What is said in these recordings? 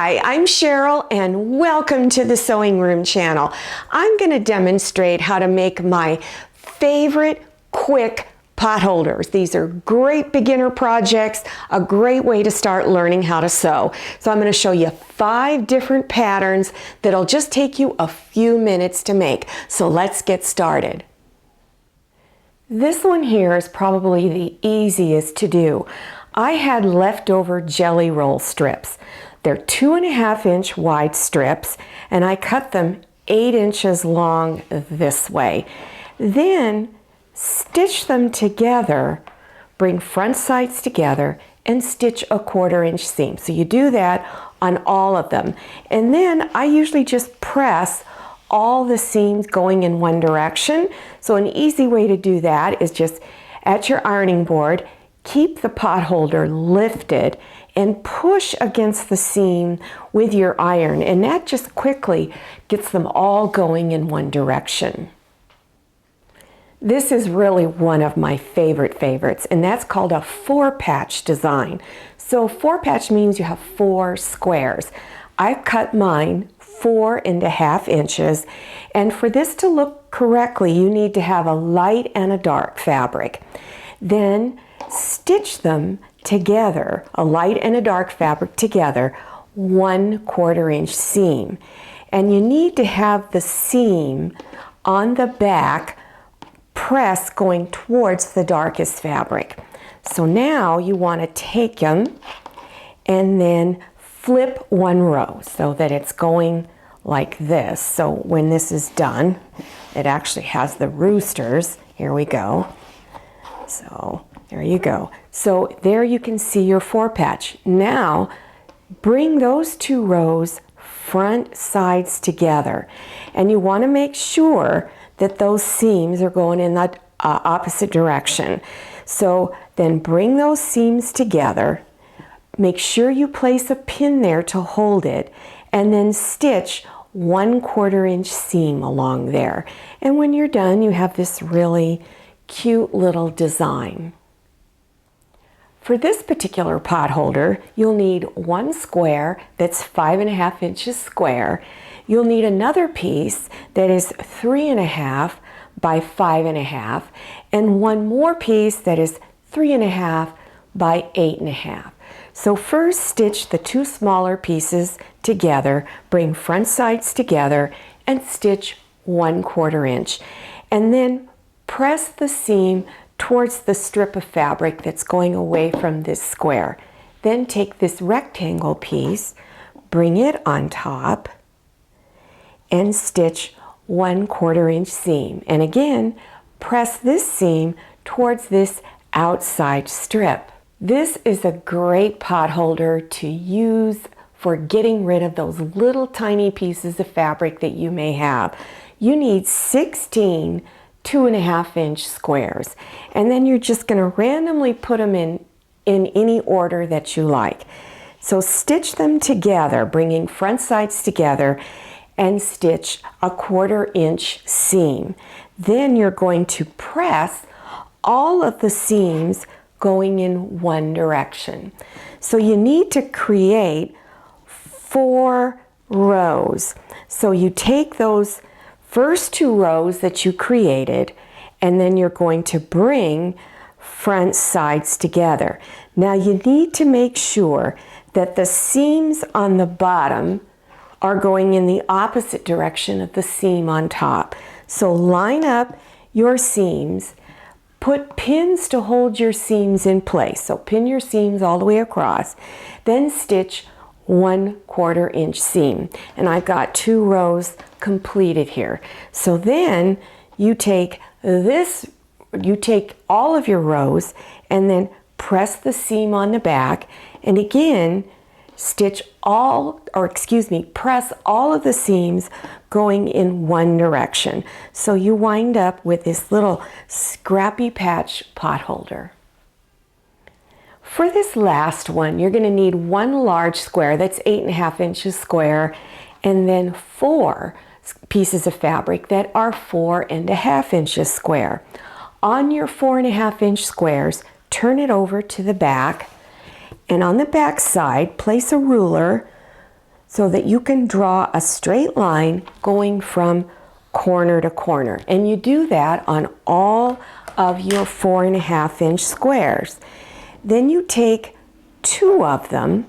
Hi, I'm Cheryl and welcome to the Sewing Room channel. I'm going to demonstrate how to make my favorite quick pot holders. These are great beginner projects, a great way to start learning how to sew. So I'm going to show you 5 different patterns that'll just take you a few minutes to make. So let's get started. This one here is probably the easiest to do. I had leftover jelly roll strips. They're 2.5-inch wide strips, and I cut them 8 inches long this way. Then stitch them together, bring front sides together, and stitch a 1/4-inch seam. So you do that on all of them. And then I usually just press all the seams going in one direction. So an easy way to do that is just at your ironing board, keep the pot holder lifted and push against the seam with your iron, and that just quickly gets them all going in one direction. This is really one of my favorites, and that's called a 4-patch design. So 4-patch means you have 4 squares. I've cut mine 4.5 inches, and for this to look correctly, you need to have a light and a dark fabric. Then stitch them together, a light and a dark fabric together, 1/4-inch seam. And you need to have the seam on the back press going towards the darkest fabric. So now you want to take them and then flip one row so that it's going like this. So when this is done, it actually has the roosters. Here we go. So there you go. So there you can see your 4-patch. Now bring those 2 rows front sides together, and you want to make sure that those seams are going in the opposite direction. So then bring those seams together, make sure you place a pin there to hold it, and then stitch 1/4-inch seam along there. And when you're done, you have this really cute little design. For this particular pot holder, you'll need 1 square that's 5.5 inches square. You'll need another piece that is 3.5 by 5.5, and one more piece that is 3.5 by 8.5. So first stitch the 2 smaller pieces together, bring front sides together, and stitch 1/4-inch. And then press the seam towards the strip of fabric that's going away from this square. Then take this rectangle piece, bring it on top, and stitch 1/4-inch seam. And again, press this seam towards this outside strip. This is a great pot holder to use for getting rid of those little tiny pieces of fabric that you may have. You need 16 2.5-inch squares, and then you're just going to randomly put them in any order that you like. So stitch them together, bringing front sides together, and stitch a 1/4-inch seam. Then you're going to press all of the seams going in one direction. So you need to create 4 rows. So you take those first 2 rows that you created, and then you're going to bring front sides together. Now you need to make sure that the seams on the bottom are going in the opposite direction of the seam on top. So line up your seams, put pins to hold your seams in place. So pin your seams all the way across, then stitch 1/4-inch seam. And I've got 2 rows completed here. So then you take all of your rows and then press the seam on the back, and again press all of the seams going in one direction. So you wind up with this little Scrappy patch pot holder. For this last one, you're going to need 1 large square that's 8.5 inches square, and then 4 pieces of fabric that are 4.5 inches square. On your 4.5-inch squares, turn it over to the back, and on the back side, place a ruler so that you can draw a straight line going from corner to corner. And you do that on all of your 4.5-inch squares. Then you take 2 of them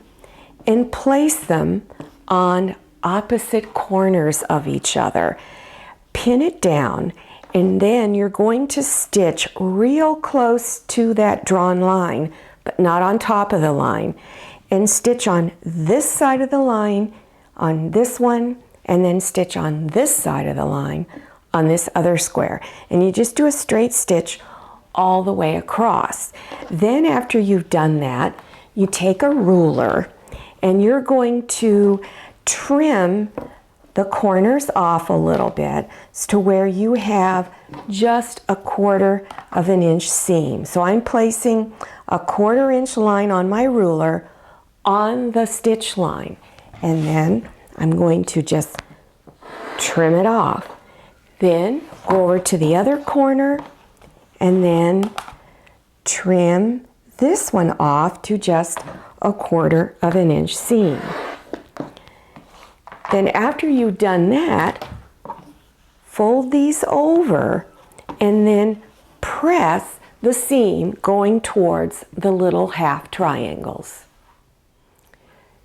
and place them on opposite corners of each other. Pin it down, and then you're going to stitch real close to that drawn line, but not on top of the line, and stitch on this side of the line on this one, and then stitch on this side of the line on this other square. And you just do a straight stitch all the way across. Then after you've done that, you take a ruler and you're going to trim the corners off a little bit to where you have just 1/4 of an inch seam. So I'm placing a 1/4 inch line on my ruler on the stitch line, and then I'm going to just trim it off. Then go over to the other corner and then trim this one off to just 1/4 of an inch seam. Then after you've done that, fold these over and then press the seam going towards the little half triangles.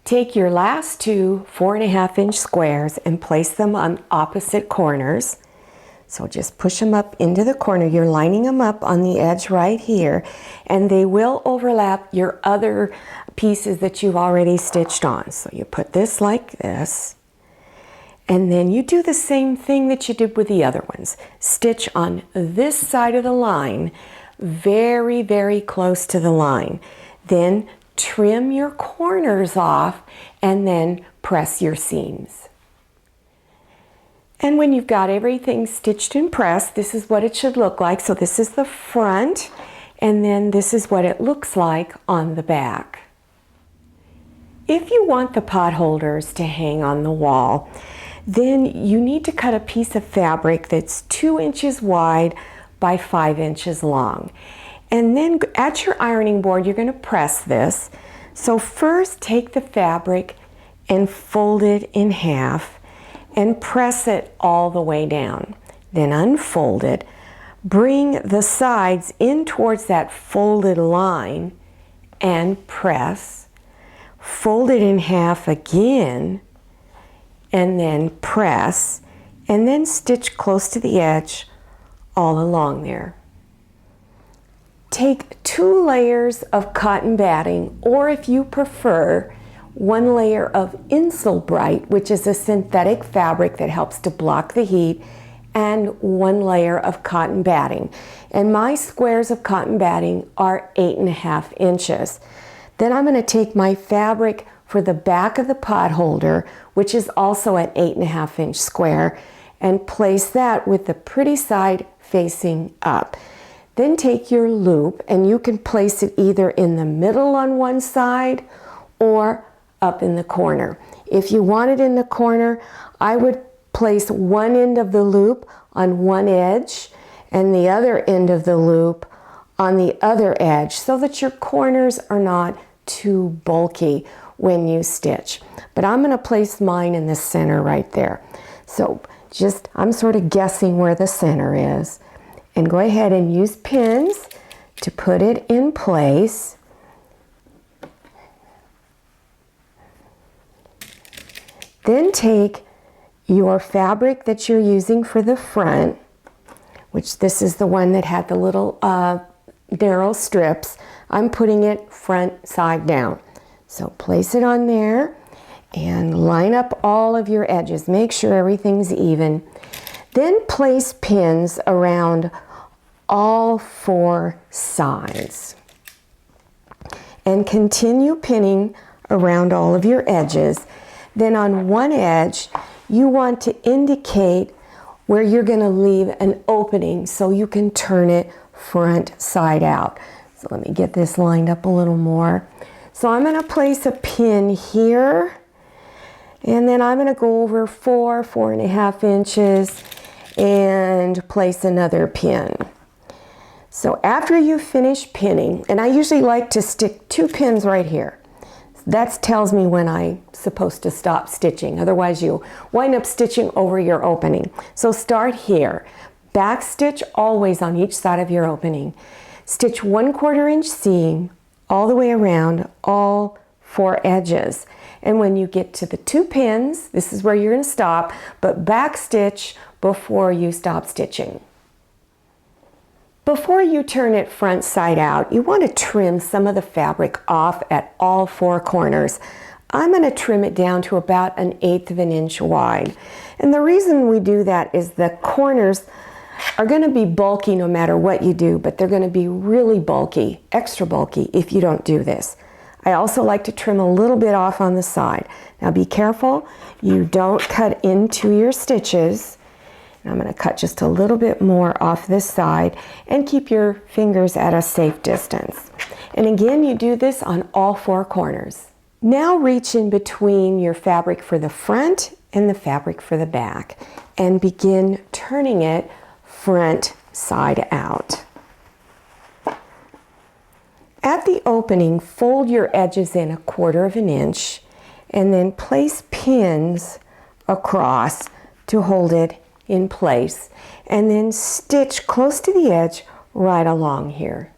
Take your last 2 4.5-inch squares and place them on opposite corners. So just push them up into the corner. You're lining them up on the edge right here, and they will overlap your other pieces that you've already stitched on. So you put this like this, and then you do the same thing that you did with the other ones. Stitch on this side of the line, very, very close to the line. Then trim your corners off and then press your seams. And when you've got everything stitched and pressed, this is what it should look like. So this is the front, and then this is what it looks like on the back. If you want the pot holders to hang on the wall, then you need to cut a piece of fabric that's 2 inches wide by 5 inches long. And then at your ironing board, you're going to press this. So first take the fabric and fold it in half and press it all the way down. Then unfold it, bring the sides in towards that folded line and press. Fold it in half again and then press, and then stitch close to the edge all along there. Take 2 layers of cotton batting, or if you prefer, 1 layer of Insulbrite, which is a synthetic fabric that helps to block the heat, and 1 layer of cotton batting. And my squares of cotton batting are 8.5 inches. Then I'm going to take my fabric for the back of the pot holder, which is also an 8.5-inch square, and place that with the pretty side facing up. Then take your loop, and you can place it either in the middle on one side or up in the corner. If you want it in the corner, I would place one end of the loop on one edge and the other end of the loop on the other edge, so that your corners are not too bulky when you stitch. But I'm going to place mine in the center right there. So I'm sort of guessing where the center is. And go ahead and use pins to put it in place. Then take your fabric that you're using for the front, which this is the one that had the little narrow strips. I'm putting it front side down. So place it on there and line up all of your edges. Make sure everything's even. Then place pins around all 4 sides. And continue pinning around all of your edges. Then on one edge, you want to indicate where you're going to leave an opening so you can turn it front side out. So let me get this lined up a little more. So I'm going to place a pin here, and then I'm going to go over 4.5 inches and place another pin. So after you finish pinning, and I usually like to stick 2 pins right here. That tells me when I'm supposed to stop stitching. Otherwise you wind up stitching over your opening. So start here. Back stitch always on each side of your opening. Stitch 1/4 inch seam all the way around all 4 edges. And when you get to the 2 pins, this is where you're going to stop, but back stitch before you stop stitching. Before you turn it front side out, you want to trim some of the fabric off at all 4 corners. I'm going to trim it down to about 1/8 of an inch wide. And the reason we do that is the corners are going to be bulky no matter what you do, but they're going to be really bulky, extra bulky, if you don't do this. I also like to trim a little bit off on the side. Now be careful you don't cut into your stitches. I'm going to cut just a little bit more off this side and keep your fingers at a safe distance. And again, you do this on all 4 corners. Now reach in between your fabric for the front and the fabric for the back and begin turning it front side out. At the opening, fold your edges in 1/4 of an inch and then place pins across to hold it in place, and then stitch close to the edge right along here.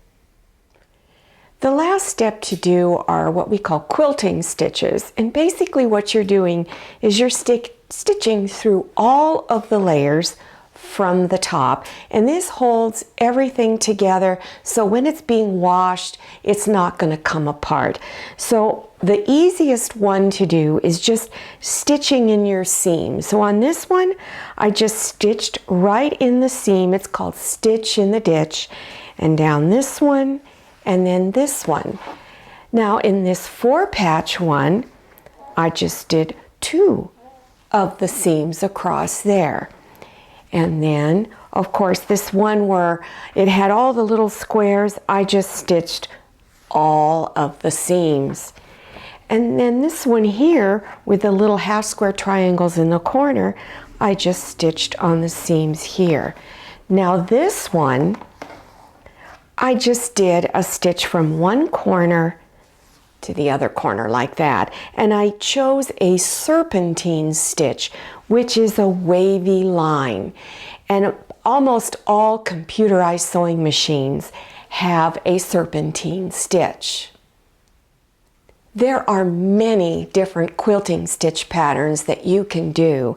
The last step to do are what we call quilting stitches, and basically what you're doing is you're stitching through all of the layers from the top, and this holds everything together so when it's being washed it's not going to come apart. So the easiest one to do is just stitching in your seam. So on this one I just stitched right in the seam. It's called stitch in the ditch, and down this one and then this one. Now in this 4-patch one I just did 2 of the seams across there. And then, of course, this one where it had all the little squares, I just stitched all of the seams. And then this one here with the little half square triangles in the corner, I just stitched on the seams here. Now this one, I just did a stitch from one corner to the other corner like that, and I chose a serpentine stitch, which is a wavy line, and almost all computerized sewing machines have a serpentine stitch. There are many different quilting stitch patterns that you can do.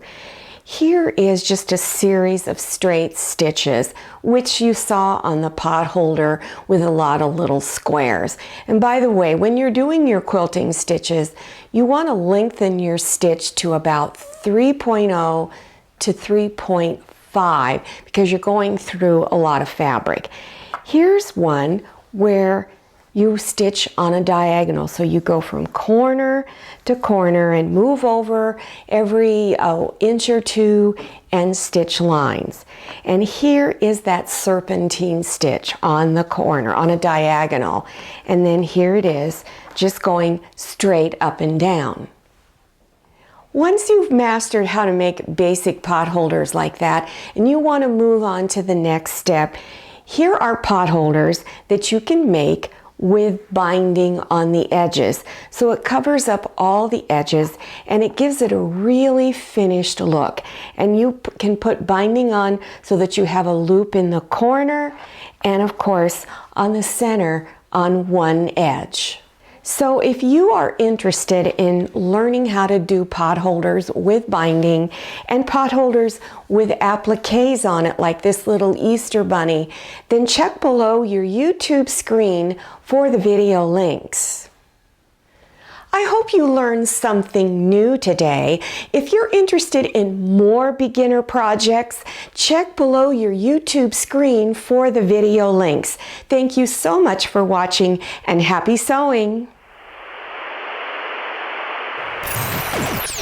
Here is just a series of straight stitches, which you saw on the pot holder with a lot of little squares. And by the way, when you're doing your quilting stitches, you want to lengthen your stitch to about 3.0 to 3.5 because you're going through a lot of fabric. Here's one where you stitch on a diagonal, so you go from corner to corner and move over every inch or 2 and stitch lines. And here is that serpentine stitch on the corner, on a diagonal. And then here it is, just going straight up and down. Once you've mastered how to make basic pot holders like that, and you want to move on to the next step, here are pot holders that you can make with binding on the edges. So it covers up all the edges and it gives it a really finished look. And you can put binding on so that you have a loop in the corner and of course on the center on one edge. So if you are interested in learning how to do pot holders with binding and pot holders with appliques on it like this little Easter bunny, then check below your YouTube screen for the video links. I hope you learned something new today. If you're interested in more beginner projects, check below your YouTube screen for the video links. Thank you so much for watching and happy sewing!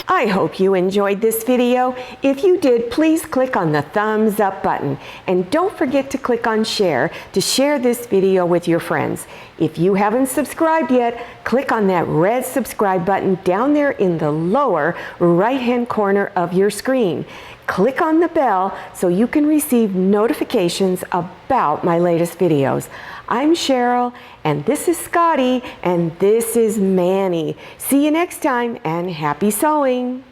I hope you enjoyed this video. If you did, please click on the thumbs up button and don't forget to click on share to share this video with your friends. If you haven't subscribed yet, click on that red subscribe button down there in the lower right-hand corner of your screen. Click on the bell so you can receive notifications about my latest videos. I'm Cheryl, and this is Scotty, and this is Manny. See you next time, and happy sewing!